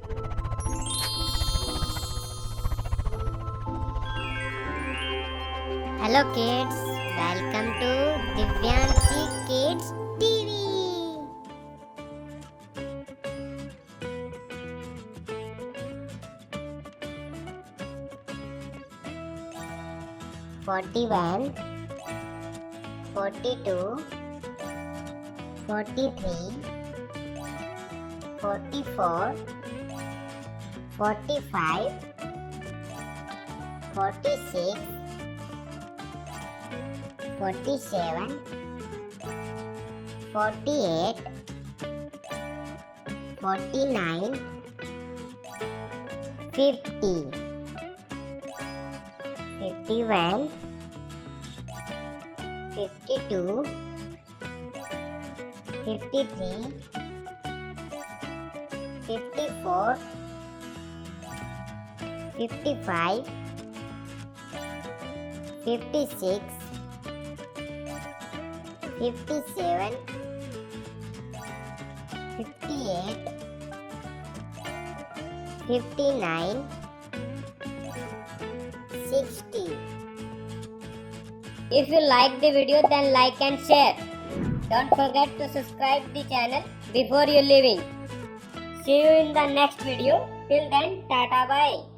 Hello kids, welcome to Divyanshi Kids TV. 41, 42, 43, 44, 45, 46, 47, 48, 49, 50, 51, 52, 53, 54, 55, 56, 57, 58, 59, 60. If you like the video, then like and share. Don't forget to subscribe the channel before you leaving. See you in the next video. Till then, tata bye.